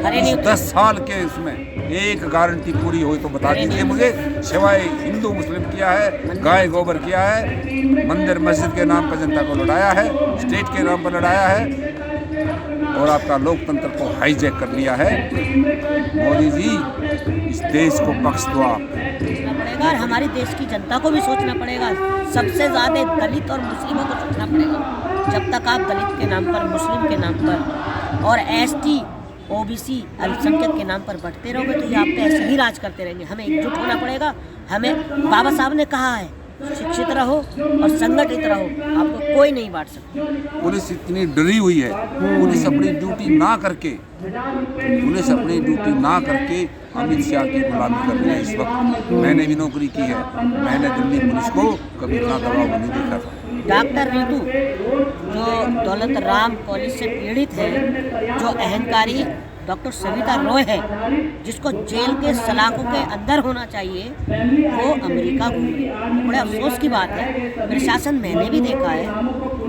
इस 10 साल के इसमें एक गारंटी पूरी हुई तो बता दीजिए मुझे, सिवाय हिंदू मुस्लिम किया है, गाय गोबर किया है, मंदिर मस्जिद के नाम पर जनता को लड़ाया है, स्टेट के नाम पर लड़ाया है और आपका लोकतंत्र को हाईजैक कर लिया है। मोदी जी, इस देश को बख्श दो आप। सोचना पड़ेगा और हमारे देश की जनता को भी सोचना पड़ेगा। सबसे ज़्यादा दलित और मुस्लिमों को सोचना पड़ेगा। जब तक आप दलित के नाम पर, मुस्लिम के नाम पर और एसटी ओबीसी अल्पसंख्यक के नाम पर बढ़ते रहोगे तो ये आप पे ऐसे ही राज करते रहेंगे। हमें एकजुट होना पड़ेगा। हमें बाबा साहब ने कहा है, शिक्षित रहो और संगठित रहो, आपको कोई नहीं बांट सकता। पुलिस इतनी डरी हुई है, पुलिस अपनी ड्यूटी ना करके अमित शाह की गुलामी कर रही है इस वक्त। मैंने भी नौकरी की है, मैंने दिल्ली पुलिस को कभी इतना दबाव नहीं देखा था। डॉक्टर रीतू जो दौलत राम कॉलेज से पीड़ित है, जो अहंकारी डॉक्टर सविता रॉय है, जिसको जेल के सलाखों के अंदर होना चाहिए, वो अमेरिका घूम रही है। बड़े अफसोस की बात है। प्रशासन मैंने भी देखा है,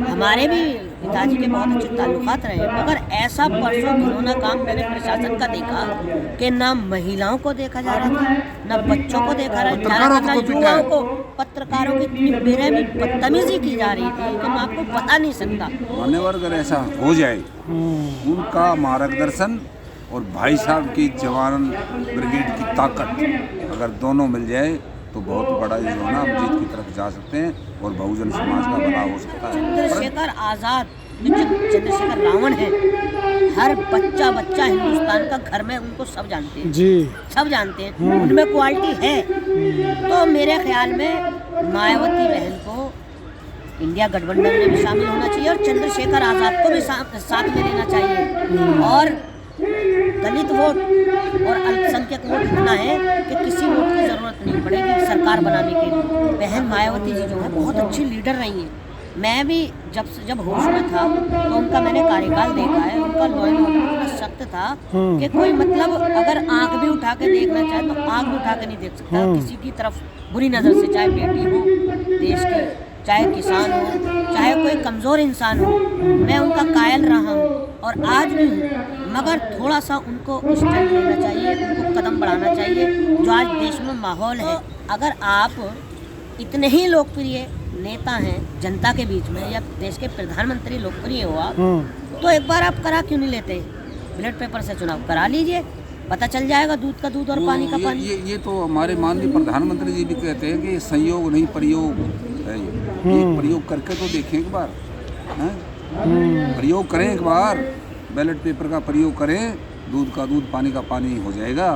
हमारे भी पिताजी के बहुत अच्छे ताल्लुकात रहे, मगर ऐसा परसों घिनौना काम मैंने प्रशासन का देखा कि ना महिलाओं को देखा जा रहा था, ना बच्चों को देखा जा रहा था, युवाओं को, पत्रकारों की इतनी बेरहमी बदतमीजी की जा रही थी कि मैं आपको बता नहीं सकता। मान्यवर अगर ऐसा हो जाए, उनका मार्गदर्शन और भाई साहब की जवान ब्रिगेड की ताकत अगर दोनों मिल जाए तो बहुत बड़ा जो है ना, हम जीत की तरफ जा सकते हैं और बहुजन समाज का भला हो सकता है। चंद्रशेखर आज़ाद, चंद्रशेखर रावण है, हर बच्चा हिंदुस्तान का घर में उनको सब जानते हैं जी, सब जानते हैं, उनमें क्वालिटी है। तो मेरे ख्याल में मायावती बहन को इंडिया गठबंधन में भी शामिल होना चाहिए और चंद्रशेखर आज़ाद को भी साथ में लेना चाहिए। और दलित वोट और अल्पसंख्यक वोट इतना है कि किसी वोट की ज़रूरत नहीं पड़ेगी सरकार बनाने के लिए। बहन मायावती जी जो है बहुत अच्छी लीडर रही हैं। मैं भी जब होश में था तो उनका मैंने कार्यकाल देखा है। उनका लॉ एंड ऑर्डर इतना सख्त था कि कोई मतलब अगर आंख भी उठा के देखना चाहे तो आंख भी उठा के नहीं देख सकता किसी की तरफ बुरी नज़र से, चाहे बेटी हो देश की, चाहे किसान हो, चाहे कोई कमज़ोर इंसान हो। मैं उनका कायल रहा हूँ और आज भी हूँ, मगर थोड़ा सा उनको स्टैंड लेना चाहिए, उनको कदम बढ़ाना चाहिए। जो आज देश में माहौल है, अगर आप इतने ही लोकप्रिय नेता हैं जनता के बीच में, या देश के प्रधानमंत्री लोकप्रिय हो आप, तो एक बार आप करा क्यों नहीं लेते? बैलेट पेपर से चुनाव करा लीजिए, पता चल जाएगा दूध का दूध और पानी का पानी। ये तो हमारे माननीय प्रधानमंत्री जी भी कहते हैं कि संयोग नहीं प्रयोग है। ये प्रयोग करके तो देखें एक बार, प्रयोग करें एक बार, बैलेट पेपर का प्रयोग करें, दूध का दूध पानी का पानी हो जाएगा।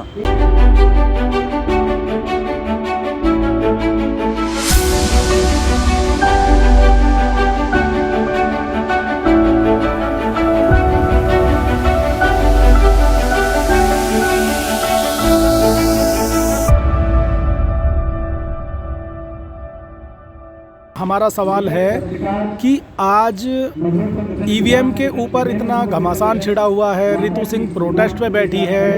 हमारा सवाल है कि आज ईवीएम के ऊपर इतना घमासान छिड़ा हुआ है, रितु सिंह प्रोटेस्ट पे बैठी है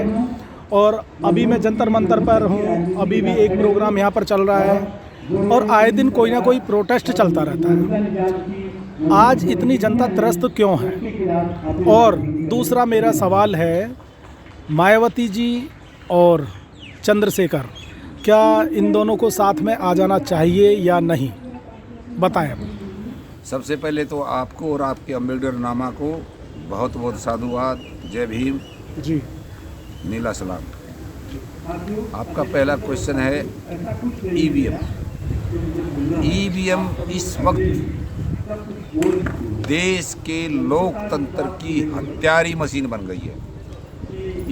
और अभी मैं जंतर मंतर पर हूँ, अभी भी एक प्रोग्राम यहाँ पर चल रहा है और आए दिन कोई ना कोई प्रोटेस्ट चलता रहता है। आज इतनी जनता त्रस्त क्यों है? और दूसरा मेरा सवाल है, मायावती जी और चंद्रशेखर, क्या इन दोनों को साथ में आ जाना चाहिए या नहीं, बताएं। सबसे पहले तो आपको और आपके अम्बेडकर नामा को बहुत बहुत साधुवाद, जय भीम जी, नीला सलाम। आपका पहला क्वेश्चन है ईवीएम। ईवीएम इस वक्त देश के लोकतंत्र की हत्यारी मशीन बन गई है।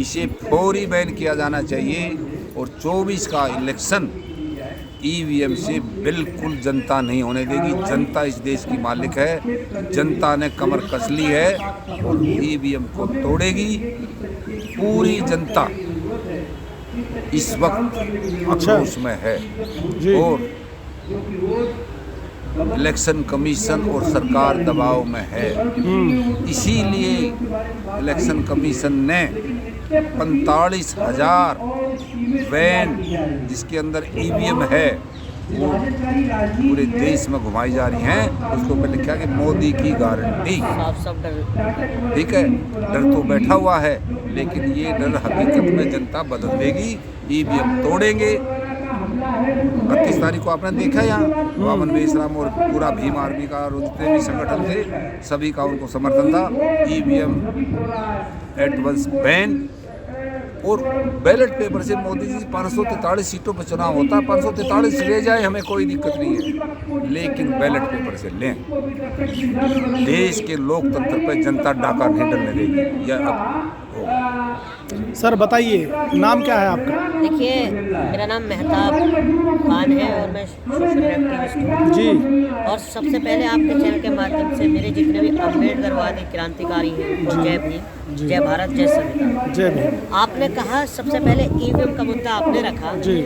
इसे फौरी बैन किया जाना चाहिए और 24 का इलेक्शन ईवीएम से बिल्कुल जनता नहीं होने देगी। जनता इस देश की मालिक है, जनता ने कमर कस ली है और ईवीएम को तोड़ेगी। पूरी जनता इस वक्त आक्रोश में है और इलेक्शन कमीशन और सरकार दबाव में है। इसीलिए इलेक्शन कमीशन ने 45,000 वैन जिसके अंदर ईवीएम है वो पूरे देश में घुमाई जा रही हैं। उसके ऊपर लिखा कि मोदी की गारंटी। सब डर, ठीक है, डर तो बैठा हुआ है, लेकिन ये डर हकीकत में जनता बदल देगी। ईवीएम तोड़ेंगे। 31 तारीख को आपने देखा यहाँ वामन बेसराम और पूरा भीम आर्मी का और जितने भी संगठन थे सभी का उनको समर्थन था। EVM at once ban. और बैलेट पेपर से मोदी जी 543 सीटों पर चुनाव होता है, 543 ले जाए हमें कोई दिक्कत नहीं है, लेकिन बैलेट पेपर से लें। देश के लोकतंत्र पर जनता डाका नहीं डलने देगी। यह अब होगा। सर बताइए, नाम क्या है आपका? देखिए, मेरा नाम मेहताब खान है और मैं सोशल एक्टिविस्ट हूँ जी। और सबसे पहले आपके चैनल के माध्यम से मेरे जितने भी अम्बेडकरवादी क्रांतिकारी हैं उनको जय भीम, जय भारत, जय संविधान। जय भीम। आपने कहा सबसे पहले ईवीएम का मुद्दा आपने रखा जी।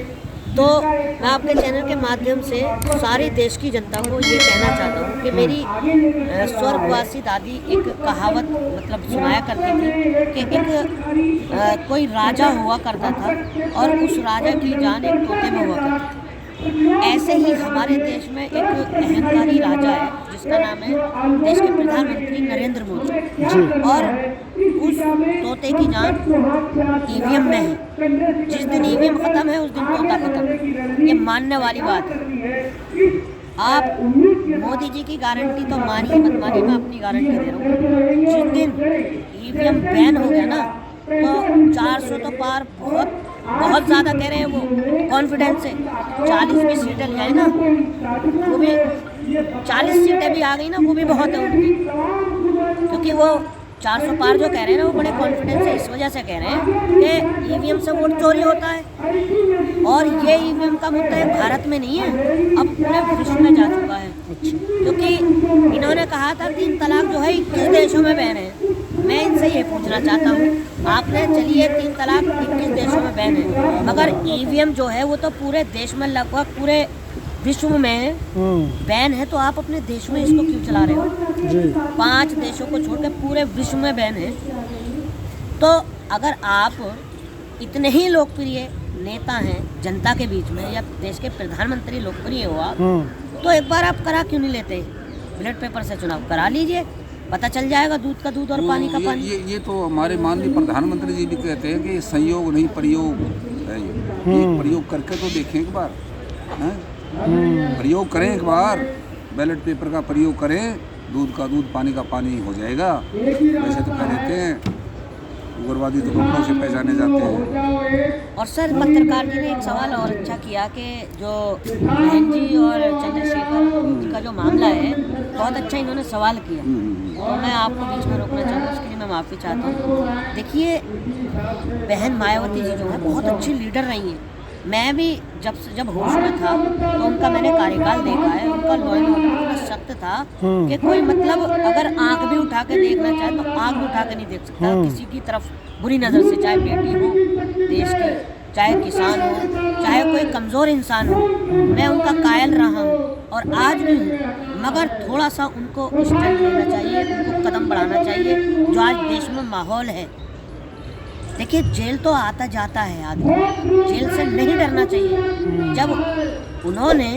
तो मैं आपके चैनल के माध्यम से सारे देश की जनता को ये कहना चाहता हूँ कि मेरी स्वर्गवासी दादी एक कहावत मतलब सुनाया करती थी कि एक कोई राजा हुआ करता था और उस राजा की जान एक तोते में हुआ करती थी। ऐसे ही हमारे देश में एक अहंकारी राजा है जिसका नाम है देश के प्रधानमंत्री नरेंद्र मोदी, और उस तोते की जान ईवीएम में है। जिस दिन ईवीएम खत्म है उस दिन तोता खत्म है। ये मानने वाली बात है। आप मोदी जी की गारंटी तो मानिए मत मानिए, मैं अपनी गारंटी दे रहा हूँ। जिस दिन ईवीएम बैन हो गया ना तो 400 तो पार बहुत ज़्यादा कह रहे हैं वो कॉन्फिडेंस से। 40 भी सीटें ले आए ना, वो भी 40 सीटें भी आ गई ना, वो भी बहुत है उनकी, क्योंकि वो 400 पार जो कह रहे हैं ना वो बड़े कॉन्फिडेंस से इस वजह से कह रहे हैं कि ईवीएम से वोट चोरी होता है। और ये ईवीएम का मुद्दा एक भारत में नहीं है, अब पूरे विश्व में जा चुका है। क्योंकि इन्होंने कहा था 3 तलाक जो है 21 देशों में बैन है। मैं इनसे ये पूछना चाहता हूँ, आपने चलिए 3 तलाक 21 देशों में बैन है, मगर ईवीएम जो है वो तो पूरे देश में लगभग पूरे विश्व में बैन है, तो आप अपने देश में इसको क्यों चला रहे हो? जी। 5 देशों को छोड़कर पूरे विश्व में बैन है। तो अगर आप इतने ही लोकप्रिय नेता हैं जनता के बीच में, या देश के प्रधानमंत्री लोकप्रिय हो आप, तो एक बार आप करा क्यों नहीं लेते? बैलेट पेपर से चुनाव करा लीजिए, पता चल जाएगा दूध का दूध और पानी का पानी। ये तो हमारे माननीय प्रधानमंत्री जी भी कहते हैं कि संयोग नहीं प्रयोग है। ये प्रयोग करके तो देखें एक बार, प्रयोग करें एक बार, बैलेट पेपर का प्रयोग करें, दूध का दूध पानी का पानी हो जाएगा। वैसे तो कह देते हैं उग्रवादी तो कपड़ों से पहचाने जाते हैं। और सर पत्रकार जी ने एक सवाल और अच्छा किया कि जो बहन जी और चंद्रशेखर जी का जो मामला है, बहुत अच्छा इन्होंने सवाल किया, तो मैं आपको बीच में रोकना चाहूँगा, उसके लिए मैं माफ़ी चाहता हूँ। देखिए, बहन मायावती जी जो है बहुत अच्छी लीडर रही हैं। मैं भी जब होश में था तो उनका मैंने कार्यकाल देखा है। उनका लॉ एंड ऑर्डर इतना सख्त था कि कोई मतलब अगर आंख भी उठा के देखना चाहे तो आंख भी उठा के नहीं देख सकता किसी की तरफ बुरी नज़र से, चाहे बेटी हो देश की, चाहे किसान हो, चाहे कोई कमज़ोर इंसान हो। मैं उनका कायल रहा हूँ और आज भी हूँ, मगर थोड़ा सा उनको स्टैंड लेना चाहिए, उनको कदम बढ़ाना चाहिए जो आज देश में माहौल है। देखिए, जेल तो आता जाता है आदमी, जेल से नहीं डरना चाहिए। जब उन्होंने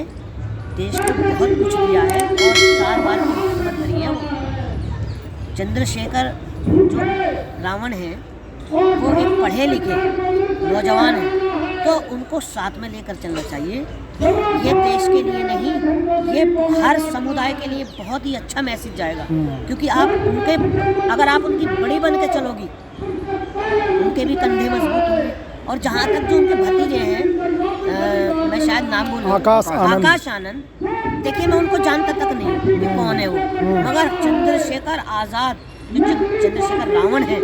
देश को बहुत कुछ दिया है और 4 बार की मुख्यमंत्री है वो। चंद्रशेखर जो रावण है वो एक पढ़े लिखे नौजवान है, तो उनको साथ में लेकर चलना चाहिए। ये देश के लिए नहीं, ये हर समुदाय के लिए बहुत ही अच्छा मैसेज जाएगा, क्योंकि आप उनके, अगर आप उनकी बड़ी बन के चलोगी, उनके भी कंधे मजबूत होंगे। और जहाँ तक जो उनके भतीजे हैं, मैं शायद नाम बोलूँ, आकाश आनंद, देखिए मैं उनको जानता तक नहीं कि कौन है वो, मगर चंद्रशेखर आज़ाद जो चंद्रशेखर रावण है,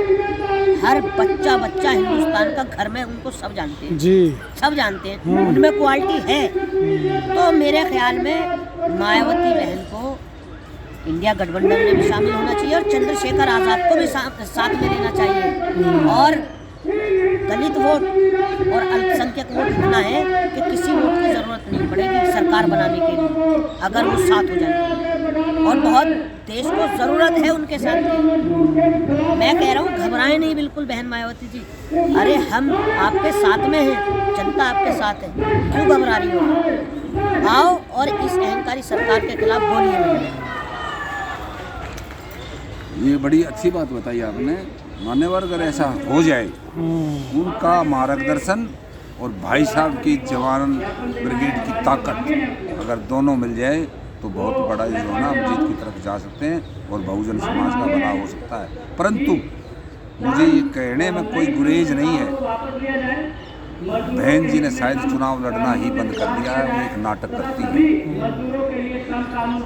हर बच्चा हिंदुस्तान का घर में उनको सब जानते हैं जी, सब जानते हैं, उनमें क्वालिटी है। तो मेरे ख्याल में मायावती बहन को इंडिया गठबंधन में भी शामिल होना चाहिए और चंद्रशेखर आज़ाद को भी साथ में लेना चाहिए। और दलित वोट और अल्पसंख्यक वोट इतना है कि किसी वोट की ज़रूरत नहीं पड़ेगी सरकार बनाने के लिए, अगर वो साथ हो जाएंगे। और बहुत देश को ज़रूरत है उनके साथ की। मैं कह रहा हूँ घबराएं नहीं बिल्कुल बहन मायावती जी, अरे हम आपके साथ में हैं, जनता आपके साथ है, क्यों घबरा रही हो? आओ और इस अहंकारी सरकार के खिलाफ बोलिए। ये बड़ी अच्छी बात बताई आपने। मान्यवर, अगर ऐसा हो जाए, उनका मार्गदर्शन और भाई साहब की जवान ब्रिगेड की ताकत अगर दोनों मिल जाए तो बहुत बड़ा जो है ना हम जीत की तरफ जा सकते हैं और बहुजन समाज का भला हो सकता है। परंतु मुझे ये कहने में कोई गुरेज नहीं है, बहन जी ने शायद चुनाव लड़ना ही बंद कर दिया है, वो एक नाटक करती है।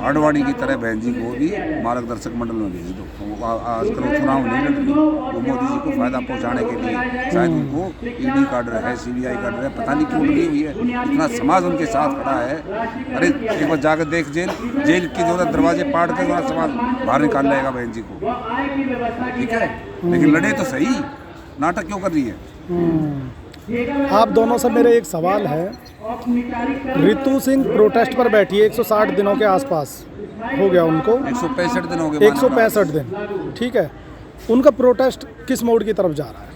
आडवाणी की तरह बहन जी को भी मार्गदर्शक मंडल में भेज दो। वो आजकल वो चुनाव नहीं लड़ रही, वो मोदी जी को फायदा पहुंचाने के लिए शायद उनको ईडी का डर है, सीबीआई का डर है, पता नहीं क्यों लगी हुई है। इतना समाज उनके साथ खड़ा है। अरे एक बार जाकर देख, जेल की जो दरवाजे पाट के वहाँ समाज बाहर निकाल लेगा बहन जी को, ठीक है, लेकिन लड़े तो सही, नाटक क्यों कर रही है? आप दोनों से मेरे एक सवाल है, रितु सिंह प्रोटेस्ट पर बैठी है, 160 दिनों के आसपास हो गया उनको, 165 दिन हो गए, 165 दिन, ठीक है। उनका प्रोटेस्ट किस मोड की तरफ जा रहा है?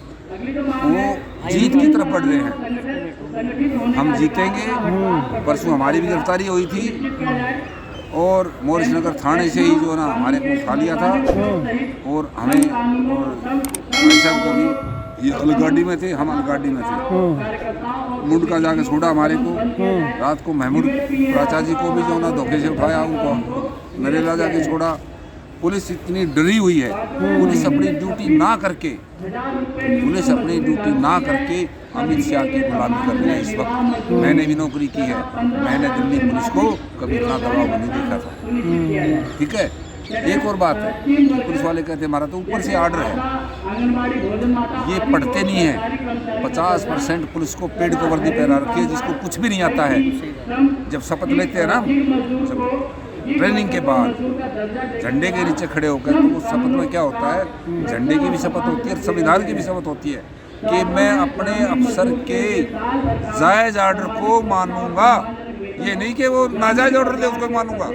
वो जीत की तरफ बढ़ रहे हैं, हम जीतेंगे। परसों हमारी भी गिरफ्तारी हुई थी और मोरिस नगर थाने से ही जो ना हमारे को उठा लिया था और हमें और भाई साहब को भी, ये अलगाड़ी में थे, हम अलगाड़ी में थे, मुंड का जाके छोड़ा हमारे को। रात को महमूद प्राचार्य जी को भी जो ना धोखे से उठाया, उनको नरेला जाके छोड़ा। पुलिस इतनी डरी हुई है, पुलिस अपनी ड्यूटी ना करके अमित शाह की गुलामी कर रही है इस वक्त। मैंने भी नौकरी की है, मैंने दिल्ली पुलिस को कभी इतना दबाव नहीं देखा था, ठीक है। एक और बात है, पुलिस वाले कहते हमारा तो ऊपर से ऑर्डर है, ये पढ़ते नहीं है। 50% पुलिस को पेड़ को वर्दी पहना रखी है, जिसको कुछ भी नहीं आता है। जब शपथ लेते हैं ना, ट्रेनिंग के बाद झंडे के नीचे खड़े होकर, तो उस शपथ में क्या होता है, झंडे की भी शपथ होती है, संविधान की भी शपथ होती है कि मैं अपने अफसर के जायज़ ऑर्डर को मानूंगा। ये नहीं कि वो नाजायज ऑर्डर दे उसको मानूंगा,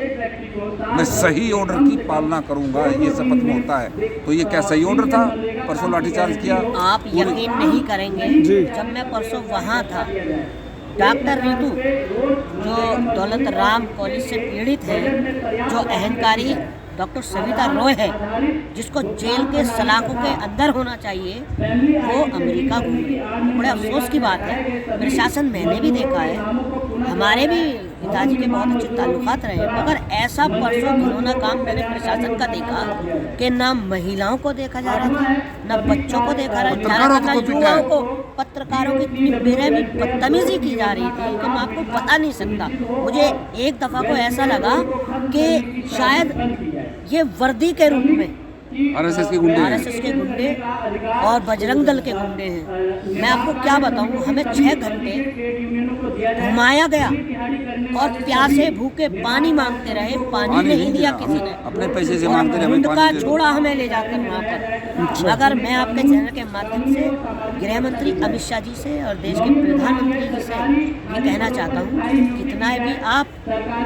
मैं सही ऑर्डर की पालना करूंगा, ये शपथ में होता है। तो ये क्या सही ऑर्डर था? परसों लाठीचार्ज किया। आप यकीन नहीं करेंगे, जब मैं परसों वहाँ था, डॉक्टर रितु जो दौलत राम कॉलेज से पीड़ित है, जो अहंकारी डॉक्टर सविता रॉय है, जिसको जेल के सलाखों के अंदर होना चाहिए, वो अमेरिका घूम रही है। बड़े अफसोस की बात है। प्रशासन मैंने भी देखा है, हमारे भी पिताजी के बहुत अच्छे ताल्लुकात रहे, मगर ऐसा परसों घिनौना काम मैंने प्रशासन का देखा कि ना महिलाओं को देखा जा रहा था, ना बच्चों को देखा जा रहा था, युवाओं को, पत्रकारों की इतनी बेरहमी बदतमीजी की जा रही थी कि मैं आपको बता नहीं सकता। मुझे एक दफ़ा को ऐसा लगा कि शायद ये वर्दी के रूप में आरएसएस के गुंडे और बजरंग दल के गुंडे हैं। मैं आपको क्या बताऊं, हमें 6 घंटे घुमाया गया और प्यासे भूखे पानी मांगते रहे, पानी नहीं दिया किसी ने, अपने पैसे से मांगते रहे, उनका छोड़ा हमें ले जाकर वहाँ पर। अगर मैं आपके चैनल के माध्यम से गृह मंत्री अमित शाह जी से और देश के प्रधानमंत्री जी से ये कहना चाहता हूँ, कितना भी आप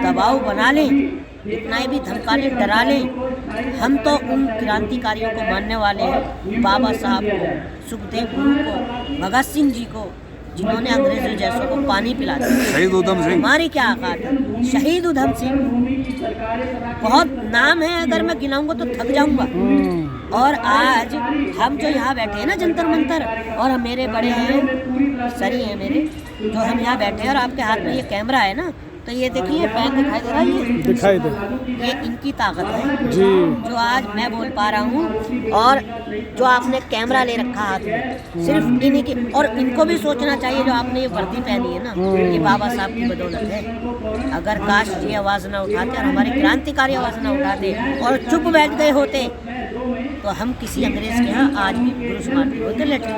दबाव बना लें, कितना भी धमका लें, डरा लें, हम तो उन क्रांतिकारियों को मानने वाले हैं, बाबा साहब को, सुखदेव गुरु को, भगत सिंह जी को, जिन्होंने अंग्रेजों जैसों को पानी पिला दिया। शहीद उधम सिंह, हमारी क्या औकात है? शहीद उधम सिंह, बहुत नाम है, अगर मैं गिनाऊंगा तो थक जाऊंगा। और आज हम जो यहाँ बैठे हैं ना जंतर मंतर, और मेरे बड़े हैं, सरी हैं मेरे, जो हम यहाँ बैठे हैं और आपके हाथ में ये कैमरा है ना, तो ये देखिए पैन दिखाई दे रहा है, ये दिखाई दे, ये इनकी ताकत है जी, जो आज मैं बोल पा रहा हूँ। और जो आपने कैमरा ले रखा हाथ में, सिर्फ इन्हीं की, और इनको भी सोचना चाहिए, जो आपने ये वर्दी पहनी है ना, ये बाबा साहब की बदौलत है। अगर काश ये आवाज़ ना उठाते और हमारी क्रांतिकारी आवाज़ ना उठाते और चुप बैठ गए होते, तो हम किसी अंग्रेज के यहाँ आज भी पुरुष मारते होते लेटे।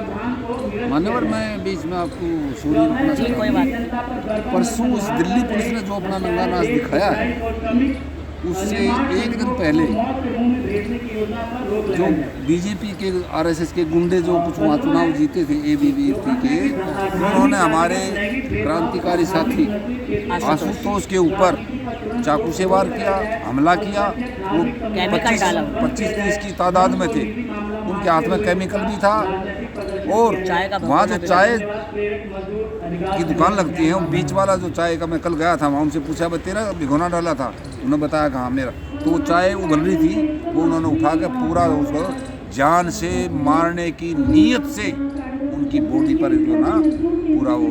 मान्यवर, मैं बीच में आपको सूर्य रुकना जी, कोई बात नहीं। परसों उस दिल्ली पुलिस ने जो अपना नंगा नाच दिखाया है, उससे एक दिन पहले जो बीजेपी के आरएसएस के गुंडे जो कुछ वहाँ चुनाव जीते थे एबीवीपी के, उन्होंने हमारे क्रांतिकारी साथी आशुतोष के ऊपर चाकू से वार किया, हमला किया। वो 25-30 की तादाद में थे, उनके हाथ में केमिकल भी था। और वहाँ जो चाय की दुकान लगती है, बीच वाला जो चाय का, मैं कल गया था वहाँ, उनसे पूछा भाई तेरा भिगोना डाला था? उन्होंने बताया कहाँ मेरा। तो वो चाय उबल रही थी, वो उन्होंने उठा के पूरा उसको जान से मारने की नीयत से उनकी बॉडी पर जो ना पूरा वो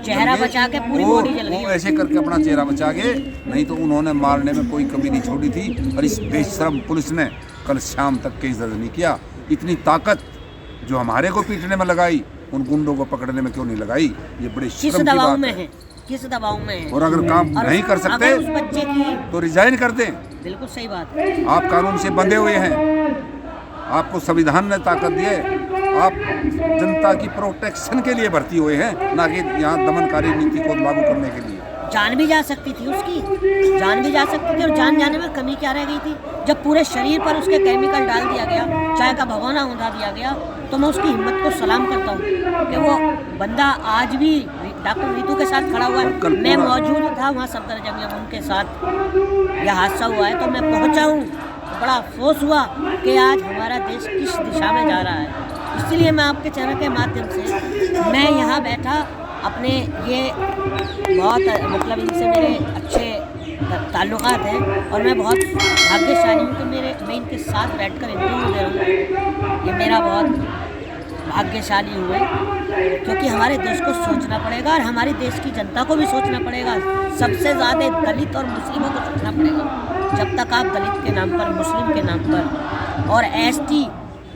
चेहरा बचा के पूरी बॉडी जल गई। वो ऐसे करके अपना चेहरा बचा के, नहीं तो उन्होंने मारने में कोई कमी नहीं छोड़ी थी। और इस बेशरम पुलिस ने कल शाम तक केस दर्ज नहीं किया। इतनी ताकत जो हमारे को पीटने में लगाई, उन गुंडों को पकड़ने में क्यों नहीं लगाई? ये बड़ी शर्म की बात है। किस दबाव में है? और अगर काम नहीं कर सकते उस बच्चे की तो रिजाइन कर दें। बिल्कुल सही बात है। आप कानून से बंधे हुए हैं, आपको संविधान ने ताकत दी है, आप जनता की प्रोटेक्शन के लिए भर्ती हुए हैं, ना कि यहाँ दमनकारी नीति को लागू करने के लिए। जान भी जा सकती थी उसकी, जान भी जा सकती थी। और जान जाने में कमी क्या रह गई थी? जब पूरे शरीर पर उसके केमिकल डाल दिया गया, चाय का भगोना उठा दिया गया, तो मैं उसकी हिम्मत को सलाम करता हूँ कि वो बंदा आज भी डॉक्टर रीतू के साथ खड़ा हुआ है। मैं मौजूद था वहाँ सफदरजंग में, उनके साथ यह हादसा हुआ है, तो मैं पहुँचा हूँ। बड़ा अफसोस हुआ कि आज हमारा देश किस दिशा में जा रहा है। इसलिए मैं आपके चैनल के माध्यम से मैं यहाँ बैठा अपने, ये बहुत मतलब इनसे मेरे अच्छे ताल्लुकात हैं और मैं बहुत भाग्यशाली हूँ कि मैं इनके साथ बैठकर इंटरव्यू दे रहा हूँ। ये मेरा बहुत भाग्यशाली हुए, क्योंकि हमारे देश को सोचना पड़ेगा और हमारे देश की जनता को भी सोचना पड़ेगा। सबसे ज़्यादा दलित और मुस्लिमों को सोचना पड़ेगा। जब तक आप दलित के नाम पर, मुस्लिम के नाम पर और एसटी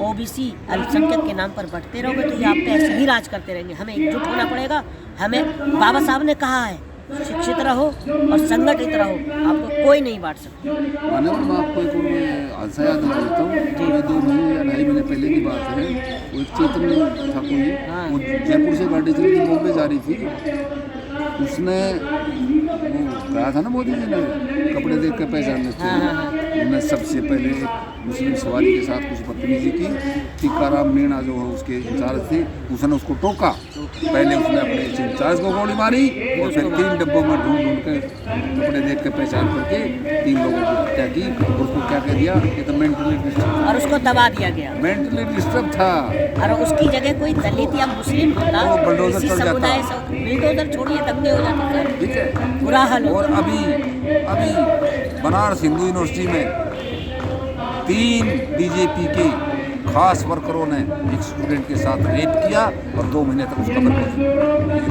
ओबीसी अल्पसंख्यक के नाम पर बढ़ते रहोगे तो ये आप पे ऐसे ही राज करते रहेंगे। हमें एकजुट होना पड़ेगा। हमें बाबा साहब ने कहा है, शिक्षित रहो और संगठित रहो, आपको कोई नहीं बांट सकता। मैं आपको एक और हादसा याद दिला देता हूँ। ये 2 महीने या 2.5 महीने पहले की बात है। वो एक चैतन्य था कोई, वो जयपुर से गाड़ी चल के बॉम्बे जा रही थी। उसने वो कहा था ना मोदी जी ने कपड़े देख कर पहचान लेते हैं। उन्होंने सबसे पहले मुस्लिम सवारी के साथ कुछ बदतमीजी की। टीकाराम मीणा जो है उसके इंचार्ज थे, उसने उसको टोका। पहले उसने अपने इंचार्ज को गोली मारी और फिर 3 डब्बों में ढूंढ के कपड़े देख के पहचान करके 3 लोगों को हत्या की। और उसको क्या कह दिया? ये तो मेंटली डिस्टर्ब, और उसको दबा दिया गया। मेंटली डिस्टर्ब था। और उसकी जगह कोई दलित या मुस्लिम होता, वो बुलडोजर किसी चल जाता। समुदाय से बुलडोजर छोड़िए दंगे हो जाते सर, ठीक है, बुरा हाल और अभी बनारस हिंदू यूनिवर्सिटी में 3 बीजेपी के खास वर्करों ने एक स्टूडेंट के साथ रेप किया और 2 महीने तक उसका बर्बाद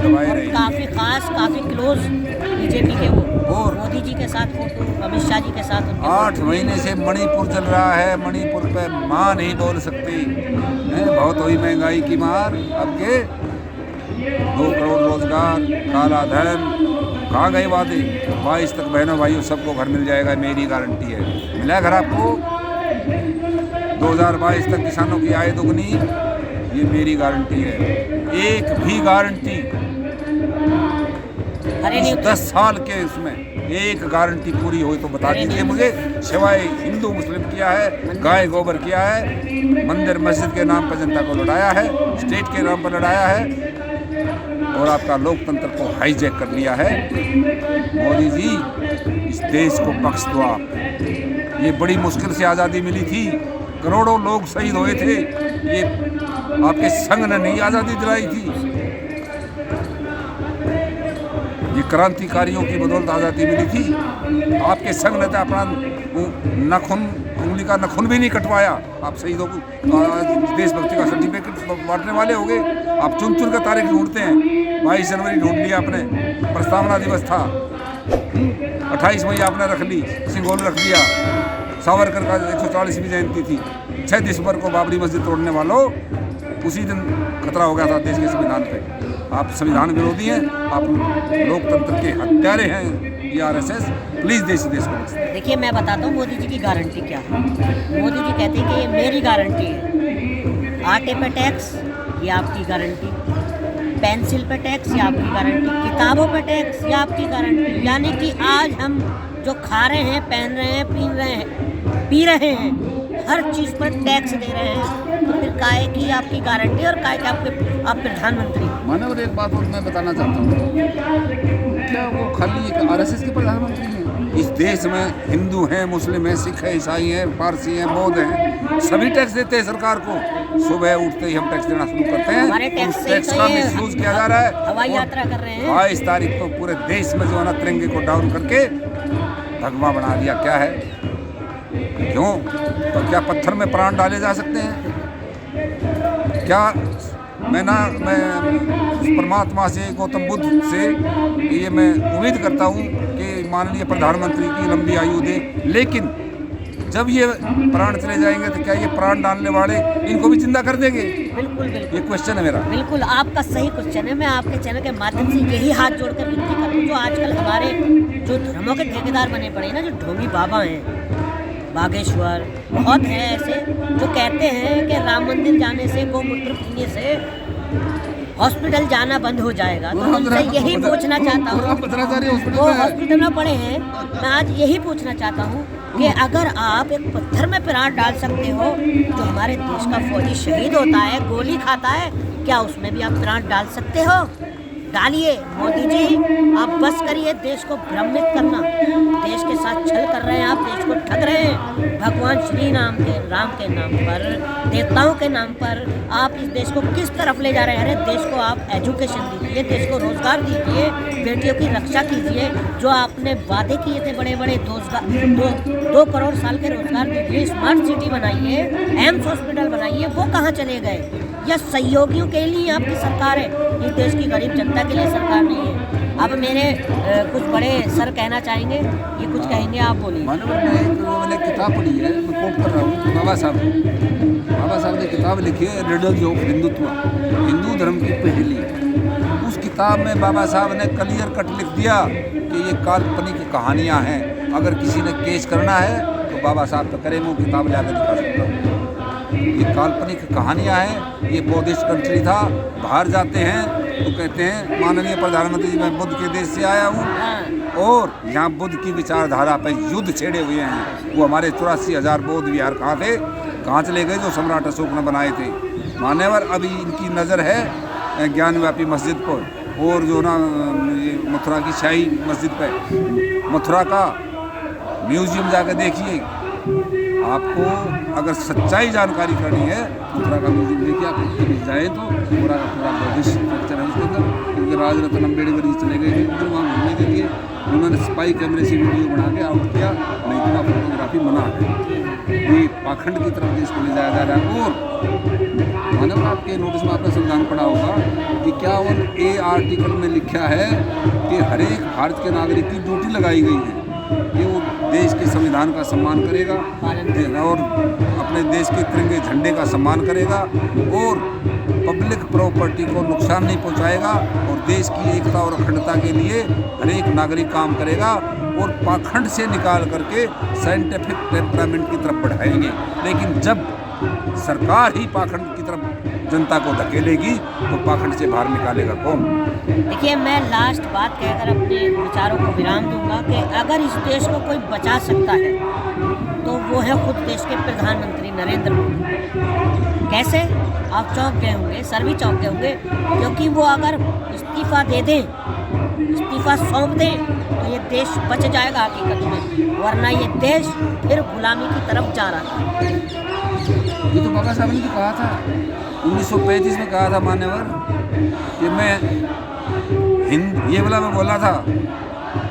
दबाए रहे। काफ़ी खास, काफ़ी क्लोज बीजेपी के वो, और मोदी जी के साथ फोटो, अमित शाह जी के साथ उनके 8 महीने से मणिपुर चल रहा है। मणिपुर पे माँ नहीं बोल सकती है, बहुत हुई महंगाई की मार। अब के 2 करोड़ रोजगार, काला धन, कहाँ गए वादे? 22 तक बहनों भाइयों सबको घर मिल जाएगा, मेरी गारंटी है। मिला घर आपको? 2022 तक किसानों की आय दुगनी, ये मेरी गारंटी है। एक भी गारंटी 10 साल के उसमें एक गारंटी पूरी हुई तो बता दीजिए मुझे। सिवाय हिंदू मुस्लिम किया है, गाय गोबर किया है, मंदिर मस्जिद के नाम पर जनता को लड़ाया है, स्टेट के नाम पर लड़ाया है और आपका लोकतंत्र को हाईजैक कर लिया है। मोदी जी, इस देश को बख्श दो आप। ये बड़ी मुश्किल से आज़ादी मिली थी, करोड़ों लोग शहीद हुए थे। ये आपके संघ ने नहीं आज़ादी दिलाई थी, ये क्रांतिकारियों की बदौलत आज़ादी मिली थी। आपके संघ ने तो अपना नाखून, उंगली का नाखून भी नहीं कटवाया। आप शहीदों को देशभक्ति का सर्टिफिकेट बांटने वाले हो गए। आप चुन चुन कर तारीख ढूंढते हैं। 22 जनवरी ढूंढ लिया आपने, प्रस्तावना दिवस था। 28 मई आपने रख ली, सिंगोल रख दिया। सावरकर का 140वीं जयंती थी। 6 दिसंबर को बाबरी मस्जिद तोड़ने वालों, उसी दिन खतरा हो गया था देश के संविधान पे। आप संविधान विरोधी हैं, आप लोकतंत्र के हत्यारे हैं। ये आरएसएस, प्लीज़ देश को बचाइए। देखिए मैं बताता हूँ मोदी जी की गारंटी क्या है। मोदी जी कहते हैं कि ये मेरी गारंटी है। आटे पे टैक्स, ये आपकी गारंटी। पेंसिल पे टैक्स, ये आपकी गारंटी। किताबों पे टैक्स, ये आपकी गारंटी। यानी कि आज हम जो खा रहे हैं, पहन रहे हैं, पी रहे हैं, हर चीज़ पर टैक्स दे रहे हैं, तो फिर काहे की आपकी गारंटी और काहे के आप प्रधानमंत्री? मानव एक बात और मैं बताना चाहता हूँ, क्या वो खाली एक आरएसएस के प्रधानमंत्री हैं? इस देश में हिंदू हैं, मुस्लिम हैं, सिख हैं, ईसाई हैं, पारसी हैं, बौद्ध हैं, सभी टैक्स देते हैं सरकार को। सुबह उठते ही हम टैक्स देना शुरू करते हैं, उस टैक्स का मिसयूज किया जा रहा है। हवाई यात्रा कर रहे हैं। 22 तारीख को पूरे देश में जो है ना तिरंगे को डाउन करके भगवा बना दिया। क्या है, क्यों? तो क्या पत्थर में प्राण डाले जा सकते हैं? क्या मैं परमात्मा से, गौतम बुद्ध से ये मैं उम्मीद करता हूँ कि माननीय प्रधानमंत्री की लंबी आयु दे, लेकिन जब ये प्राण चले जाएंगे तो क्या ये प्राण डालने वाले इनको भी जिंदा कर देंगे? बिल्कुल बिल्कुल, ये क्वेश्चन है मेरा। बिल्कुल आपका सही क्वेश्चन है। मैं आपके चैनल के माध्यम से यही हाथ जोड़कर विनती करूँ, जो आजकल हमारे जो धर्मों के ठेकेदार बने पड़े हैं ना, जो ढोंगी बाबा हैं, बागेश्वर, बहुत हैं ऐसे जो कहते हैं कि राम मंदिर जाने से, गोमूत्र पीने से हॉस्पिटल जाना बंद हो जाएगा। तो उनसे यही पूछना चाहता हूँ, वो हॉस्पिटल में पड़े हैं, मैं आज यही पूछना चाहता हूँ कि अगर आप एक पत्थर में प्राण डाल सकते हो, जो हमारे देश का फौजी शहीद होता है, गोली खाता है, क्या उसमें भी आप प्राण डाल सकते हो? डालिए मोदी जी, आप बस करिए देश को भ्रमित करना। देश के साथ छल कर रहे हैं आप, देश को ठग रहे हैं। भगवान श्री राम के नाम पर, देवताओं के नाम पर आप इस देश को किस तरफ ले जा रहे हैं? अरे देश को आप एजुकेशन दीजिए, देश को रोजगार दीजिए, बेटियों की रक्षा कीजिए, जो आपने वादे किए थे बड़े बड़े 2 करोड़ साल के रोजगार दीजिए, स्मार्ट सिटी बनाइए, एम्स हॉस्पिटल बनाइए, वो कहाँ चले गए? या सहयोगियों के लिए आपकी सरकार है, इस देश की गरीब जनता के लिए सरकार नहीं है। अब मेरे कुछ बड़े सर कहना चाहेंगे, ये कुछ कहेंगे, आप बोलिए। मैंने किताब पढ़ी है, मैं कोट कर रहा हूँ, बाबा साहब ने किताब लिखी है रिडल्स ऑफ हिंदुत्व, हिंदू धर्म की पहेली। उस किताब में बाबा साहब ने क्लियर कट लिख दिया कि ये काल्पनिक कहानियाँ हैं, अगर किसी ने केस करना है तो बाबा साहब तो करे, वो किताब ला कर दिखा सकता हूँ। ये काल्पनिक कहानियाँ हैं, ये बौद्धिस्ट कंट्री था, बाहर जाते हैं तो कहते हैं माननीय प्रधानमंत्री जी, मैं बुद्ध के देश से आया हूँ और यहाँ बुद्ध की विचारधारा पर युद्ध छेड़े हुए हैं। वो हमारे 84,000 बौद्ध विहार कहाँ थे, कहाँ चले गए जो सम्राट अशोक ने बनाए थे? मान्यवर अभी इनकी नज़र है ज्ञानव्यापी मस्जिद पर और जो ना ये मथुरा की शाही मस्जिद पर। मथुरा का म्यूजियम जाकर देखिए, आपको अगर सच्चाई जानकारी करनी है मथुरा का म्यूजियम देखिए, आप कभी जाए तो पूरा का पूरा बौद्धिस्ट स्ट्रक्चर है उसके अंदर। क्योंकि राजरत्न अम्बेडकर जी चले गए थे जो वहाँ घूमने के लिए, उन्होंने स्पाई कैमरे से वीडियो बना के आउट किया, नहीं इतना फोटोग्राफी मना है। ये पाखंड की तरफ देश को ले जाया जा रहा है। और मानव आपके नोटिस में आपने संविधान पढ़ा होगा कि 51A आर्टिकल में लिखा है कि हर एक भारत के नागरिक की ड्यूटी लगाई गई है कि वो देश के संविधान का सम्मान करेगा और अपने देश के तिरंगे झंडे का सम्मान करेगा और पब्लिक प्रॉपर्टी को नुकसान नहीं पहुंचाएगा और देश की एकता और अखंडता के लिए हर एक नागरिक काम करेगा और पाखंड से निकाल करके साइंटिफिक टेम्परामेंट की तरफ बढ़ाएंगे। लेकिन जब सरकार ही पाखंड की तरफ जनता को धकेलेगी तो पाखंड से बाहर निकालेगा कौन? देखिए, मैं लास्ट बात कहकर अपने विचारों को विराम दूंगा कि अगर इस देश को कोई बचा सकता है तो वो है खुद देश के प्रधानमंत्री नरेंद्र मोदी। कैसे? आप चौंक गए होंगे, सर भी चौंक गए होंगे, क्योंकि वो अगर इस्तीफा दे दें, इस्तीफा सौंप दें तो ये देश बच जाएगा हकीकत में, वरना ये देश फिर गुलामी की तरफ जा रहा है। ये तो बाबा साहब ने तो कहा था, 1935 में कहा था मान्यवर कि मैं ये वाला मैं बोला था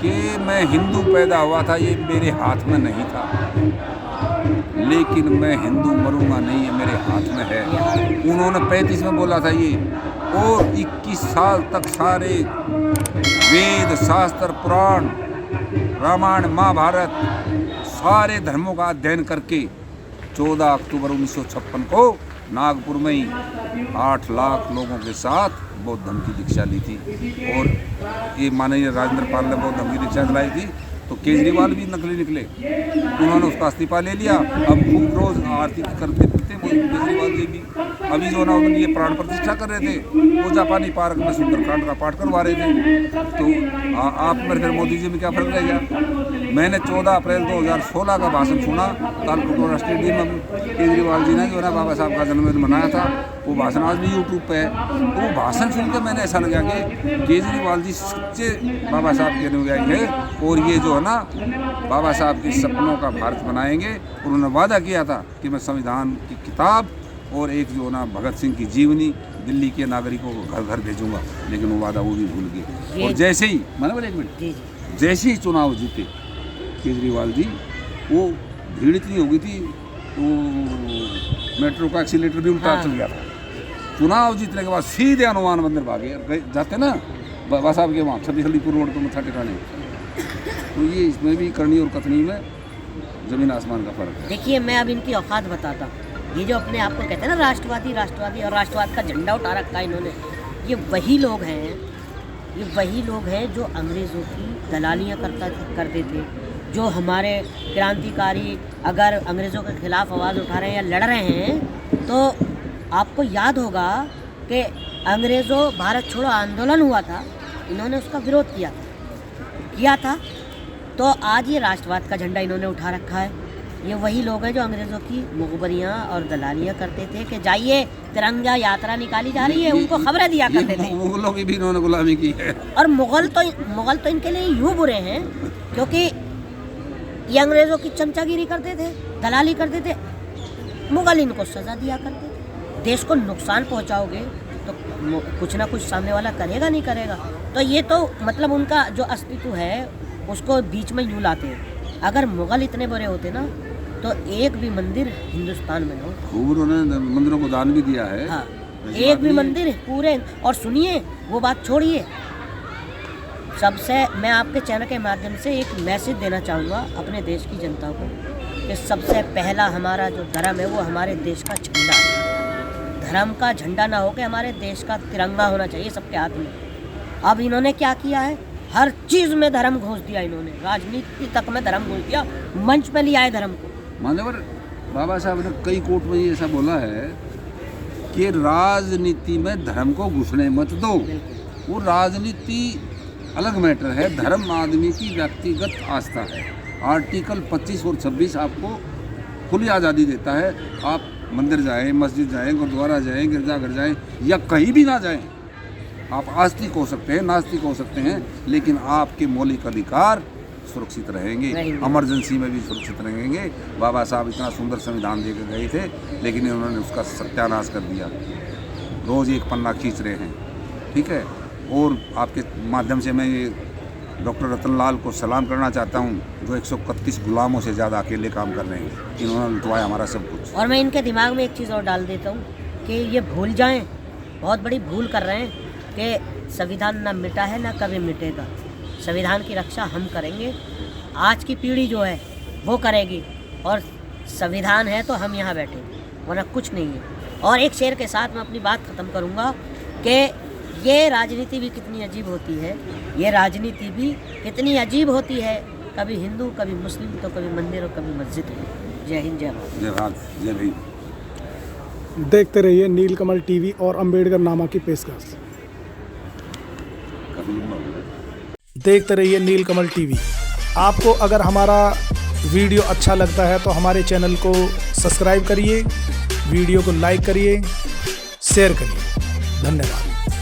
कि मैं हिंदू पैदा हुआ था, ये मेरे हाथ में नहीं था, लेकिन मैं हिंदू मरूंगा नहीं, ये मेरे हाथ में है। उन्होंने 35 में बोला था ये, और 21 साल तक सारे वेद शास्त्र पुराण रामायण महाभारत सारे धर्मों का अध्ययन करके 14 अक्टूबर 1956 को नागपुर में ही 8 लाख लोगों के साथ बौद्ध धर्म की दीक्षा ली थी। और ये माननीय राजेंद्र पाल ने बौद्ध धर्म की दीक्षा दिलाई थी, तो केजरीवाल भी नकली निकले, उन्होंने उसका इस्तीफा ले लिया। अब खूब रोज आरती करते फिरते केजरीवाल जी भी। अभी जो ना ये प्राण प्रतिष्ठा कर रहे थे, वो जापानी पार्क में सुंदरकांड का पाठ करवा रहे थे। तो आप मेरे फिर मोदी जी में क्या फर्क रह गया? मैंने 14 अप्रैल 2016 का भाषण सुना तालकटोरा स्टेडियम में केजरीवाल जी ने जो है ना बाबा साहब का जन्मदिन मनाया था। वो भाषण आज भी यूट्यूब पे है। तो वो भाषण सुन के मैंने ऐसा लगा कि केजरीवाल जी सच्चे बाबा साहब के अनुयायी है और ये जो है ना बाबा साहब के सपनों का भारत बनाएंगे। उन्होंने वादा किया था कि मैं संविधान की किताब और एक जो ना भगत सिंह की जीवनी दिल्ली के नागरिकों को घर घर भेजूंगा, लेकिन वो वादा वो भी भूल गए। और जैसे ही एक मिनट, जैसे ही चुनाव जीते केजरीवाल जी, वो भीड़ इतनी हो गई थी तो मेट्रो का एक्सीलेटर भी उल्टा चल गया था। चुनाव जीतने के बाद सीधे हनुमान मंदिर भागे जाते ना बाबा साहब के वहाँ 26 अलीपुर रोड पर मत्था टिकाने। तो ये इसमें भी करनी और कथनी में ज़मीन आसमान का फ़र्क है। देखिए, मैं अब इनकी औकात बताता हूँ। ये जो अपने आप को कहते हैं ना राष्ट्रवादी और राष्ट्रवाद का झंडा उठा रखा है इन्होंने, ये वही लोग हैं जो अंग्रेज़ों की दलालियाँ करते थे। जो हमारे क्रांतिकारी अगर अंग्रेज़ों के ख़िलाफ़ आवाज़ उठा रहे हैं या लड़ रहे हैं, तो आपको याद होगा कि अंग्रेज़ों भारत छोड़ो आंदोलन हुआ था, इन्होंने उसका विरोध किया था। तो आज ये राष्ट्रवाद का झंडा इन्होंने उठा रखा है। ये वही लोग हैं जो अंग्रेज़ों की मुखबरियाँ और दलालियाँ करते थे कि जाइए तिरंगा यात्रा निकाली जा रही है, उनको खबरें दिया करते थे। मुगलों की भी इन्होंने गुलामी की है। और मुगल तो इनके लिए यूँ बुरे हैं क्योंकि ये अंग्रेज़ों की चमचागिरी करते थे, दलाली करते थे। मुगल इनको सज़ा दिया करते थे। देश को नुकसान पहुँचाओगे तो कुछ ना कुछ सामने वाला करेगा नहीं करेगा। तो ये तो मतलब उनका जो अस्तित्व है उसको बीच में यूँ लाते हैं। अगर मुगल इतने बुरे होते ना तो एक भी मंदिर हिंदुस्तान में ना होता। खूब उन्होंने मंदिरों को दान भी दिया है। हाँ, एक भी मंदिर पूरे। और सुनिए, वो बात छोड़िए, सबसे मैं आपके चैनल के माध्यम से एक मैसेज देना चाहूँगा अपने देश की जनता को कि सबसे पहला हमारा जो धर्म है वो हमारे देश का झंडा है। धर्म का झंडा ना हो के हमारे देश का तिरंगा होना चाहिए सबके हाथ में। अब इन्होंने क्या किया है, हर चीज़ में धर्म घोष दिया इन्होंने, राजनीति तक में धर्म घोष दिया, मंच पे लिया है धर्म को। मान्यवर बाबा साहब ने कई कोर्ट में ऐसा बोला है कि राजनीति में धर्म को घुसने मत दो। वो राजनीति अलग मैटर है, धर्म आदमी की व्यक्तिगत आस्था है। आर्टिकल 25 और 26 आपको खुली आज़ादी देता है। आप मंदिर जाएं, मस्जिद जाएं, गुरुद्वारा जाएं, गिरजाघर जाएं या कहीं भी ना जाएं, आप आस्तिक हो सकते हैं, नास्तिक हो सकते हैं, लेकिन आपके मौलिक अधिकार सुरक्षित रहेंगे। इमरजेंसी में भी सुरक्षित रहेंगे। बाबा साहब इतना सुंदर संविधान दे के गए थे, लेकिन इन्होंने उसका सत्यानाश कर दिया। रोज़ एक पन्ना खींच रहे हैं, ठीक है। और आपके माध्यम से मैं ये डॉक्टर रतनलाल को सलाम करना चाहता हूँ, जो 131 गुलामों से ज़्यादा अकेले काम कर रहे हैं। इन्होंने लुटवाया हमारा सब कुछ। और मैं इनके दिमाग में एक चीज़ और डाल देता हूँ कि ये भूल जाएं, बहुत बड़ी भूल कर रहे हैं कि संविधान ना मिटा है ना कभी मिटेगा। संविधान की रक्षा हम करेंगे, आज की पीढ़ी जो है वो करेगी, और संविधान है तो हम यहाँ बैठेंगे, वरना कुछ नहीं है। और एक शेर के साथ मैं अपनी बात ख़त्म करूँगा कि ये राजनीति भी कितनी अजीब होती है, ये राजनीति भी कितनी अजीब होती है। कभी हिंदू, कभी मुस्लिम, तो कभी मंदिर और कभी मस्जिद। जय हिंद, जय भारत। जय भारत, जय भीम। देखते रहिए नीलकमल टीवी और अंबेडकर नामा की पेशकश। देखते रहिए नीलकमल टीवी। आपको अगर हमारा वीडियो अच्छा लगता है तो हमारे चैनल को सब्सक्राइब करिए, वीडियो को लाइक करिए, शेयर करिए। धन्यवाद।